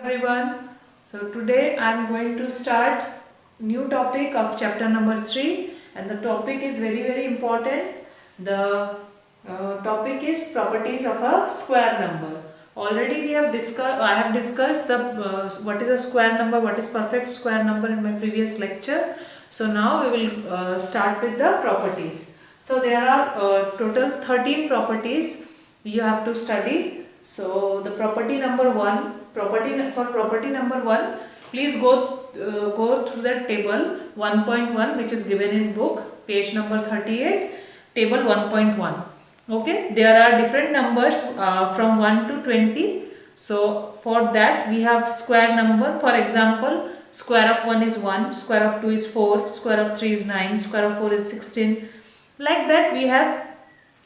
everyone. So today I am going to start new topic of chapter number 3, and the topic is very important. The topic is properties of a square number. Already we have discussed, I have discussed the what is a square number, what is perfect square number in my previous lecture. So now we will start with the properties. So there are total 13 properties you have to study. So the property number 1, property number 1, please go through that table 1.1 which is given in book, page number 38, table 1.1. Okay, there are different numbers from 1 to 20. So for that we have square number. For example, square of 1 is 1, square of 2 is 4, square of 3 is 9, square of 4 is 16. Like that we have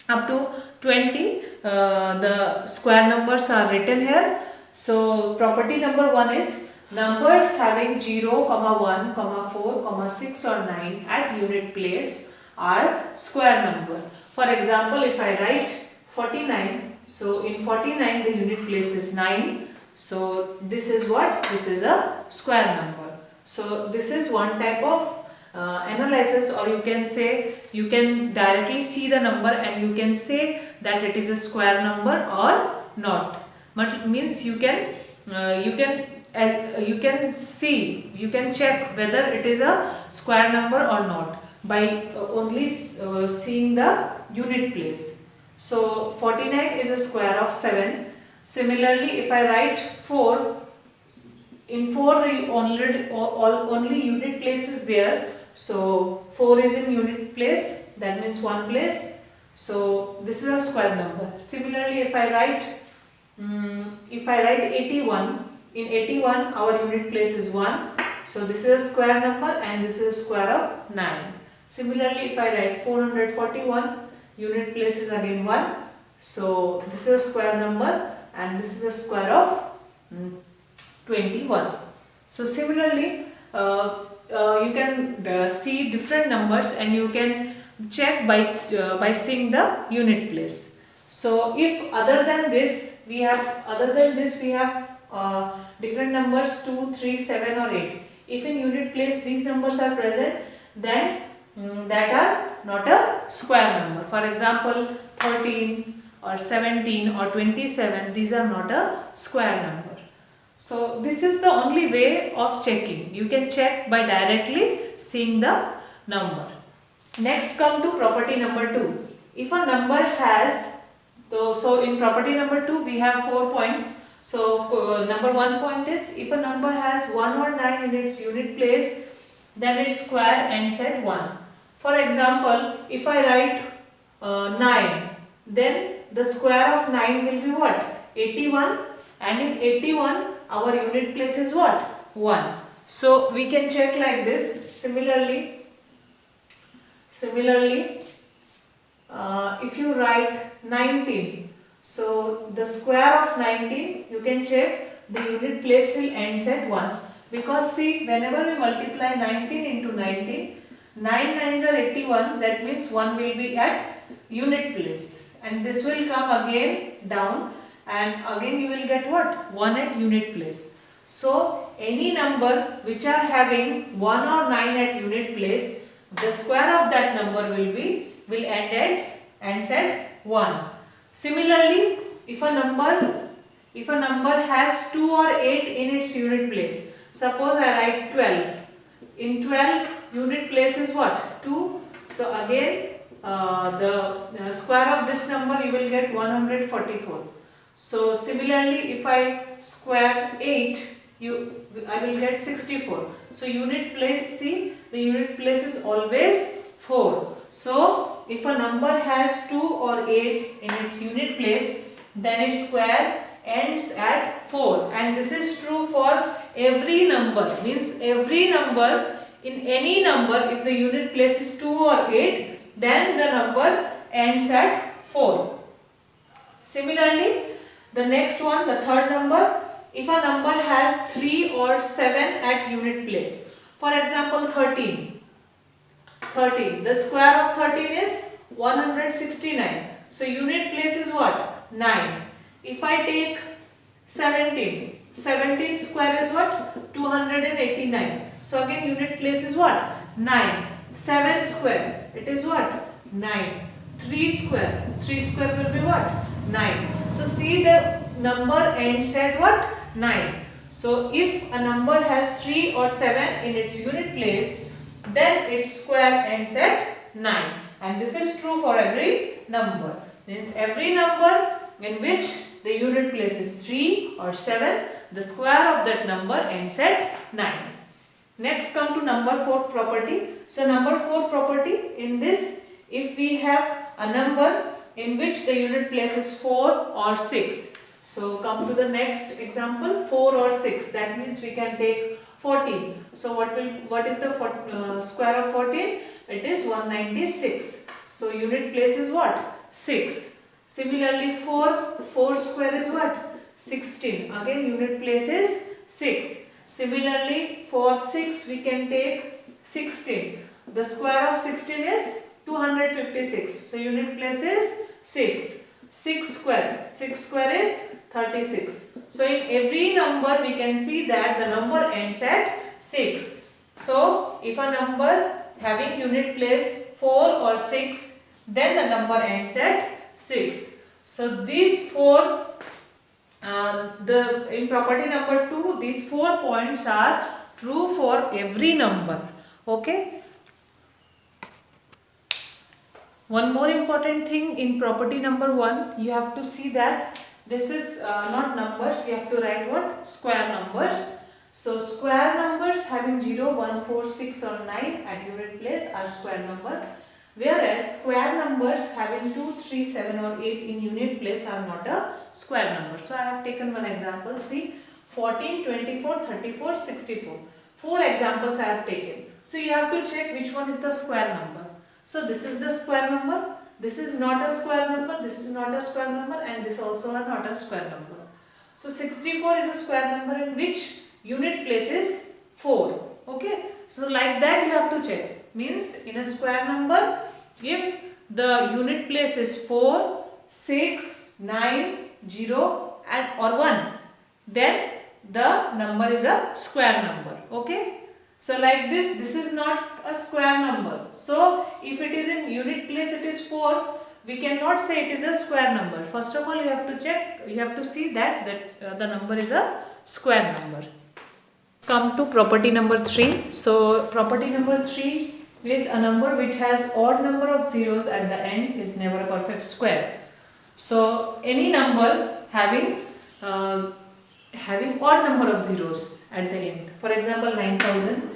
up to 20 the square numbers are written here. So property number 1 is numbers having 0, 1, 4, 6 or 9 at unit place are square number. For example, if I write 49, so in 49 the unit place is 9. So this is what? This is a square number. So this is one type of analysis, or you can say you can directly see the number and you can say that it is a square number or not. But it means you can see, you can check whether it is a square number or not by only seeing the unit place. So 49 is a square of 7. Similarly, if I write 4, in 4 the only unit place is there. So 4 is in unit place, that means 1 place. So this is a square number. Similarly, if I write 81, in 81 our unit place is 1. So this is a square number and this is a square of 9. Similarly, if I write 441, unit place is again 1. So this is a square number and this is a square of 21. So similarly, you can see different numbers and you can check by seeing the unit place. So if other than this we have different numbers 2, 3, 7 or 8. If in unit place these numbers are present, then that are not a square number. For example, 13 or 17 or 27, these are not a square number. So this is the only way of checking. You can check by directly seeing the number. Next, come to property number 2. If a number has, so in property number 2 we have 4 points. So number 1 point is, if a number has 1 or 9 in its unit place, then its square ends at 1. For example, if I write 9, then the square of 9 will be what? 81, and in 81 our unit place is what? 1. So we can check like this. Similarly, if you write 19, so the square of 19, you can check the unit place will ends at 1. Because see, whenever we multiply 19 into 19, 9 nines are 81, that means 1 will be at unit place. And this will come again down, and again you will get what? 1 at unit place. So any number which are having 1 or 9 at unit place, the square of that number will ends at 1. Similarly, if a number has 2 or 8 in its unit place, suppose I write 12. In 12 unit place is what? 2. So again the square of this number you will get 144. So similarly, if I square 8, I will get 64. So unit place, see, the unit place is always 4. So if a number has 2 or 8 in its unit place, then its square ends at 4. And this is true for every number. Means every number, in any number, if the unit place is 2 or 8, then the number ends at 4. Similarly, the next one, the third number, if a number has 3 or 7 at unit place. For example, 13. The square of 13 is 169. So unit place is what? 9. If I take 17. 17 square is what? 289. So again unit place is what? 9. 7 square, it is what? 9. 3 square, 3 square will be what? 9. So see, the number ends at what? 9. So if a number has 3 or 7 in its unit place, then its square ends at 9. And this is true for every number. Means every number in which the unit place is 3 or 7, the square of that number ends at 9. Next come to number 4 property. So number 4 property, in this, if we have a number in which the unit place is 4 or 6. So come to the next example, 4 or 6. That means we can take 14. So what is the square of 14? It is 196. So unit place is what? 6. Similarly 4 square is what? 16. Again unit place is 6. Similarly for 6 we can take 16. The square of 16 is 256. So unit place is 6. 6 square is 36. So in every number we can see that the number ends at 6. So if a number having unit place 4 or 6, then the number ends at 6. So these 4, in property number 2, these 4 points are true for every number. Okay. One more important thing in property number 1, you have to see that this is not numbers, you have to write what? Square numbers. So square numbers having 0, 1, 4, 6 or 9 at unit place are square number. Whereas square numbers having 2, 3, 7 or 8 in unit place are not a square number. So I have taken one example. See, 14, 24, 34, 64. 4 examples I have taken. So you have to check which one is the square number. So this is the square number, this is not a square number, this is not a square number, and this also are not a square number. So 64 is a square number in which unit place is 4. Okay. So like that you have to check. Means in a square number, if the unit place is 4, 6, 9, 0 and or 1, then the number is a square number. Okay. So like this is not a square number. So if it is in unit place it is 4, we cannot say it is a square number. First of all you have to check, you have to see that the number is a square number. Come to property number 3. So property number 3 is a number which has odd number of zeros at the end is never a perfect square. So any number having odd number of zeros at the end. For example 9000.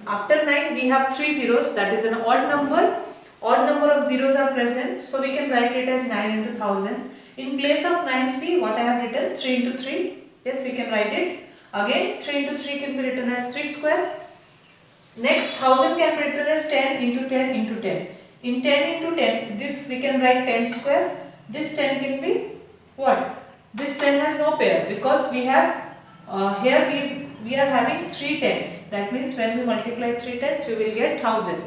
After 9 we have 3 zeros, that is an odd number. Odd number of zeros are present, so we can write it as 9 into 1000. In place of 9, see what I have written, 3 into 3. Yes, we can write it. Again 3 into 3 can be written as 3 square. Next 1000 can be written as 10 into 10 into 10. In 10 into 10, this we can write 10 square. This 10 can be what? This 10 has no pair because we have here we are having 3 tens. That means when we multiply 3 tens, we will get 1000.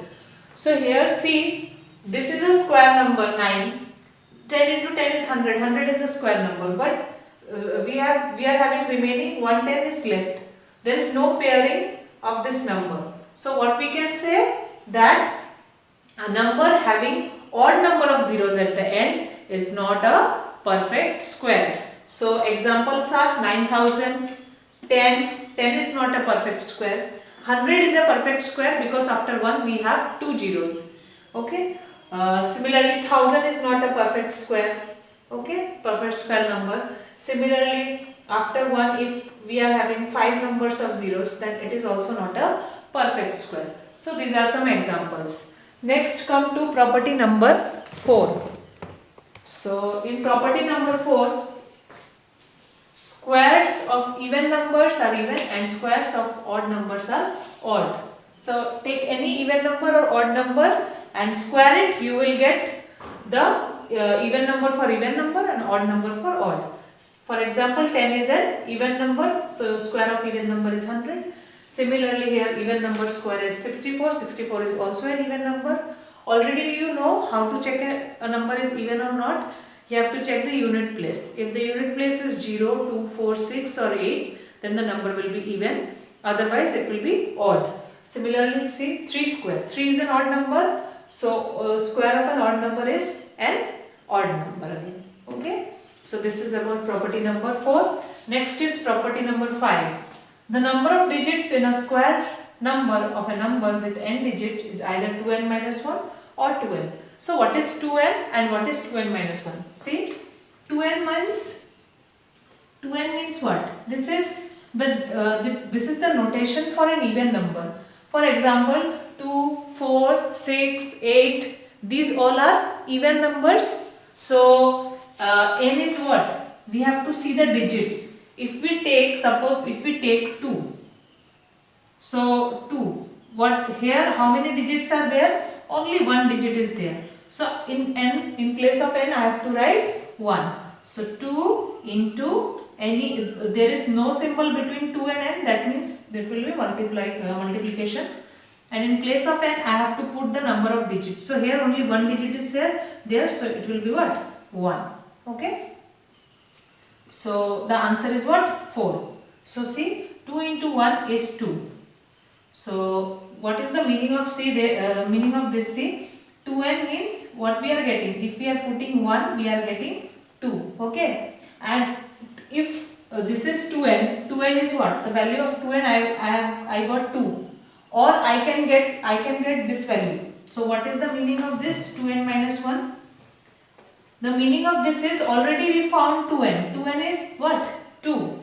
So here see, this is a square number 9. 10 into 10 is 100. 100 is a square number, but we are having remaining 110 is left. There is no pairing of this number. So what we can say, that a number having odd number of zeros at the end is not a perfect square. So examples are 9000, 10. 10 is not a perfect square. 100 is a perfect square because after 1 we have 2 zeros. Okay. Similarly 1000 is not a perfect square. Okay. Perfect square number. Similarly after 1, if we are having 5 numbers of zeros, then it is also not a perfect square. So these are some examples. Next come to property number 4. So in property number 4, squares of even numbers are even and squares of odd numbers are odd. So take any even number or odd number and square it, you will get the even number for even number and odd number for odd. For example 10 is an even number, so square of even number is 100. Similarly here even number square is 64. 64 is also an even number. Already you know how to check a number is even or not. You have to check the unit place. If the unit place is 0, 2, 4, 6 or 8, then the number will be even, otherwise it will be odd. Similarly, see 3 square. 3 is an odd number, so square of an odd number is an odd number again. Okay. So this is about property number 4. Next is property number 5. The number of digits in a square number of a number with n digit is either 2n minus 1 or 2n. So what is 2n and what is 2n minus 1? See, 2n means what? This is the notation for an even number. For example, 2, 4, 6, 8, these all are even numbers. So n is what? We have to see the digits. If we take, suppose if we take 2. So 2, what here, how many digits are there? Only one digit is there. So in n, in place of n, I have to write 1. So 2 into any, there is no symbol between 2 and n, that means that will be multiplication. And in place of n, I have to put the number of digits. So here only one digit is there, so it will be what? 1. Okay. So the answer is what? 4. So see, 2 into 1 is 2. So what is the meaning of meaning of this? See, 2n means what we are getting. If we are putting 1, we are getting 2. Okay. And if this is 2n, 2n is what? The value of 2n I got 2. Or I can get this value. So what is the meaning of this 2n minus 1? The meaning of this is already we found 2n. 2n is what? 2.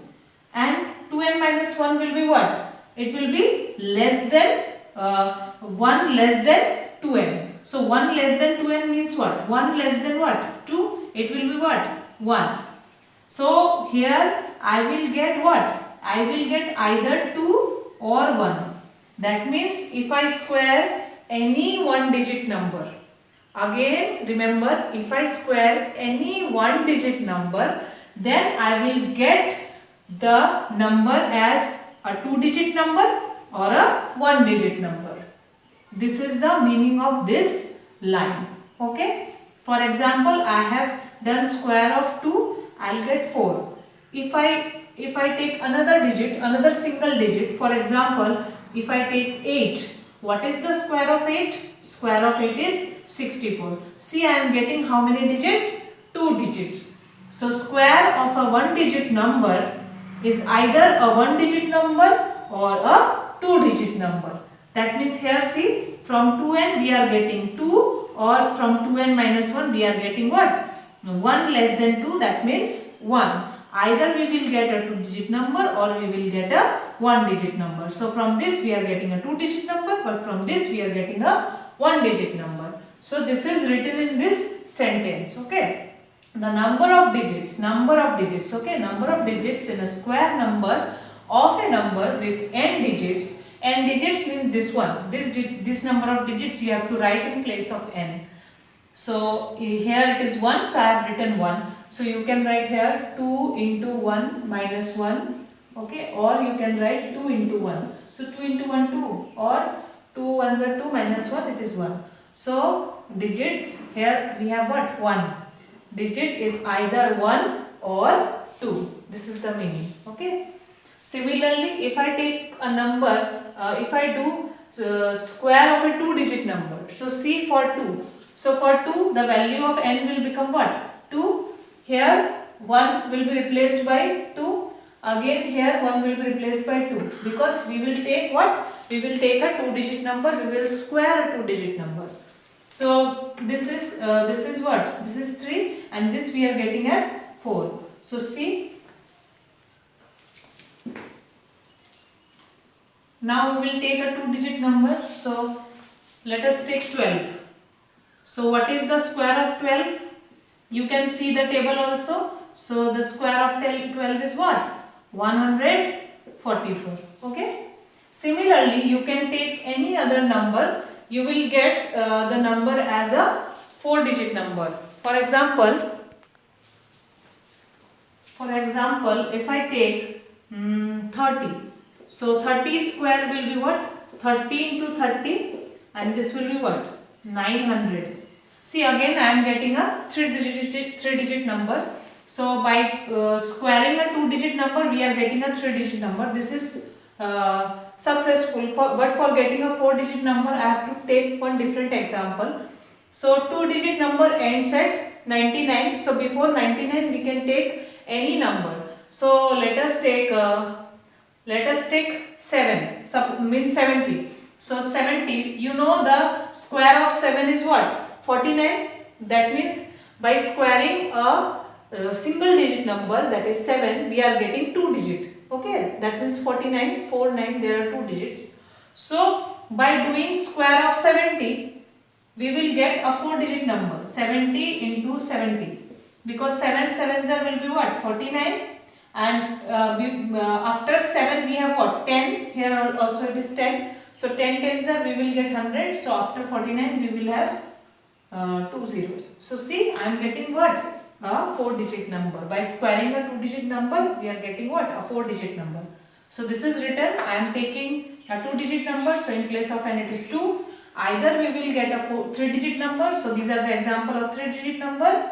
And 2n minus 1 will be what? It will be less than 1 less than 2n. So 1 less than 2n means what? 1 less than what? 2. It will be what? 1. So here I will get what? I will get either 2 or 1. That means if I square any one digit number, again remember, if I square any one digit number, then I will get the number as a 2-digit number or a 1-digit number. This is the meaning of this line. Okay. For example, I have done square of 2, I'll get 4. If I take another digit, another single digit, for example, if I take 8, what is the square of 8? Square of 8 is 64. See, I am getting how many digits? 2 digits. So square of a 1-digit number is either a 1-digit number or a 2-digit number. That means here see, from 2n we are getting 2, or from 2n minus 1 we are getting what? 1 less than 2, that means 1. Either we will get a 2-digit number or we will get a 1-digit number. So from this we are getting a 2-digit number, but from this we are getting a 1-digit number. So this is written in this sentence. Okay. The number of digits, okay, number of digits in a square number of a number with n digits. N digits means this one. This number of digits you have to write in place of n. So here it is 1, so I have written 1. So you can write here 2 into 1 minus 1. Okay, or you can write 2 into 1. So 2 into 1, 2, or 2 ones are 2 minus 1, it is 1. So digits, here we have what? 1. Digit is either 1 or 2. This is the meaning. Okay. Similarly, if I take a number, if I do square of a 2-digit number. So see, for 2. So for 2, the value of n will become what? 2. Here 1 will be replaced by 2. Again here 1 will be replaced by 2. Because we will take what? We will take a 2-digit number. We will square a 2-digit number. So this is what? This is 3, and this we are getting as 4. So see. Now we will take a 2-digit number. So let us take 12. So what is the square of 12? You can see the table also. So the square of 12 is what? 144. Okay. Similarly, you can take any other number. You will get the number as a 4-digit number. For example, if I take 30. So 30 square will be what? 30 into 30, and this will be what? 900. See, again I am getting a 3-digit number. So by squaring a 2-digit number, we are getting a 3-digit number. This is successful. But for getting a 4-digit number, I have to take one different example. So 2-digit number ends at 99. So before 99, we can take any number. So let us take 7. Means 70. So 70. You know the square of 7 is what? 49. That means by squaring a single digit number, that is 7, we are getting 2 digit. Okay, that means 49, 4, 9, there are 2 digits. So by doing square of 70, we will get a 4 digit number, 70 into 70, because 7 sevens will be what? 49, and after 7 we have what? 10. Here also it is 10. So 10 tens we will get 100. So after 49 we will have 2 zeros. So see, I am getting what? A 4-digit number. By squaring a 2-digit number, we are getting what? A 4-digit number. So this is written, I am taking a 2-digit number, so in place of n it is 2. Either we will get a 3-digit number, so these are the example of 3-digit number,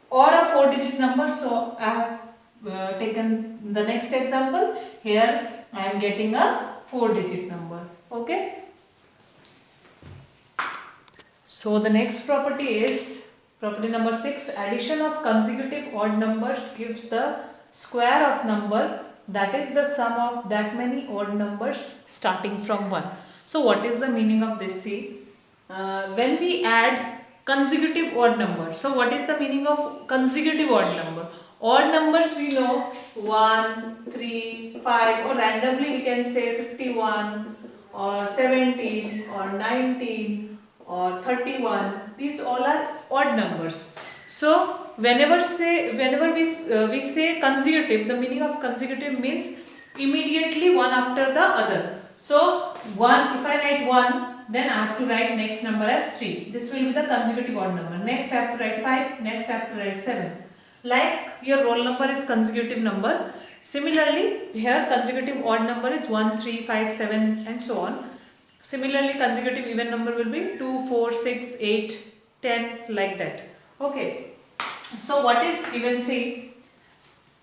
or a 4-digit number. So I have taken the next example. Here I am getting a 4-digit number. Okay. So the next property is property number 6. Addition of consecutive odd numbers gives the square of number that is the sum of that many odd numbers starting from 1. So what is the meaning of this? See, when we add consecutive odd numbers. So what is the meaning of consecutive odd number? Odd numbers we know 1, 3, 5, or randomly we can say 51 or 17 or 19 or 31. These all are odd numbers. So whenever we say consecutive, the meaning of consecutive means immediately one after the other. So 1, if I write 1, then I have to write next number as 3. This will be the consecutive odd number. Next I have to write 5, next I have to write 7. Like your roll number is consecutive number. Similarly, here consecutive odd number is 1, 3, 5, 7 and so on. Similarly, consecutive even number will be 2, 4, 6, 8, 10 like that. Okay. So what is even? See,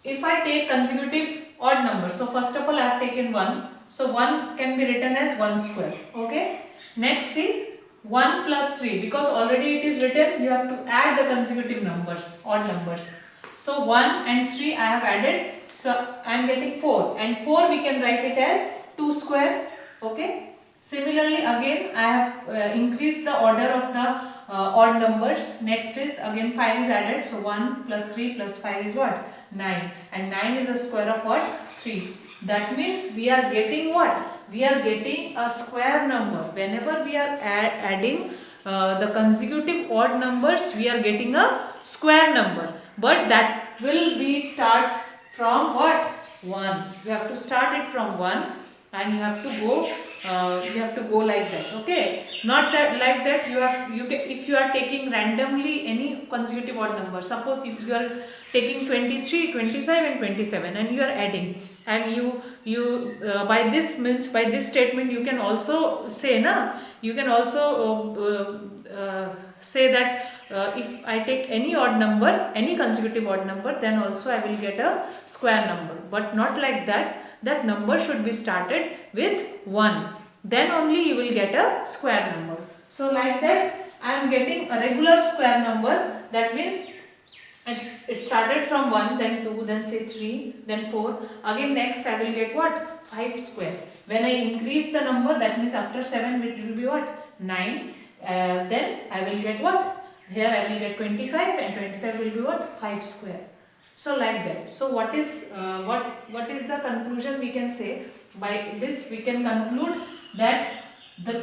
if I take consecutive odd number, so first of all I have taken 1. So 1 can be written as 1 square. Okay. Next see, 1 plus 3, because already it is written, you have to add the consecutive numbers, odd numbers. So 1 and 3 I have added. So I am getting 4, and 4 we can write it as 2 square. Okay. Similarly again I have increased the order of the odd numbers. Next is again 5 is added. So 1 plus 3 plus 5 is what? 9. And 9 is the square of what? 3. That means we are getting what? We are getting a square number. Whenever we are adding the consecutive odd numbers, we are getting a square number. But that will be start from what? 1. You have to start it from 1 and you have to go like that. Okay, not that like that. If you are taking randomly any consecutive odd number, suppose if you are taking 23, 25 and 27 and you are adding, and you by this means, by this statement you can also say you can also say that if I take any odd number, any consecutive odd number, then also I will get a square number. But not like that. That number should be started with 1. Then only you will get a square number. So like that I am getting a regular square number. That means it started from 1, then 2, then say 3, then 4. Again next I will get what? 5 square. When I increase the number, that means after 7 it will be what? 9. Then I will get what? Here I will get 25, and 25 will be what? 5 square. So like that. So what is the conclusion we can say? By this we can conclude that the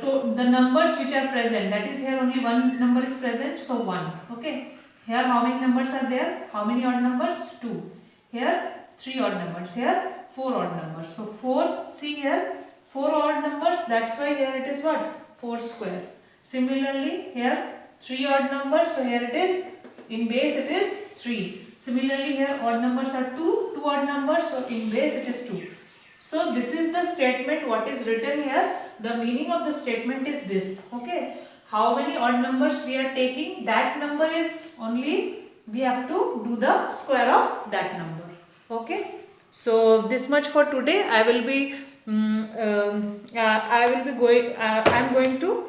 numbers which are present, that is here only one number is present, so 1. Okay. Here how many numbers are there? How many odd numbers? 2. Here 3 odd numbers. Here 4 odd numbers. So 4, see here 4 odd numbers, that's why here it is what? 4 square. Similarly here 3 odd numbers, so here it is, in base it is 3. Similarly here odd numbers are 2 odd numbers, so in base it is 2. So this is the statement what is written here. The meaning of the statement is this. Okay. How many odd numbers we are taking, that number is only we have to do the square of that number. Okay, so this much for today. I will be I'm going to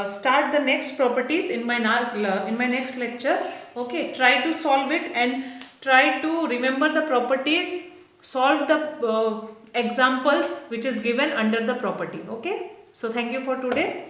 start the next properties in my next lecture. Okay, try to solve it and try to remember the properties, solve the examples which is given under the property. Okay, so thank you for today.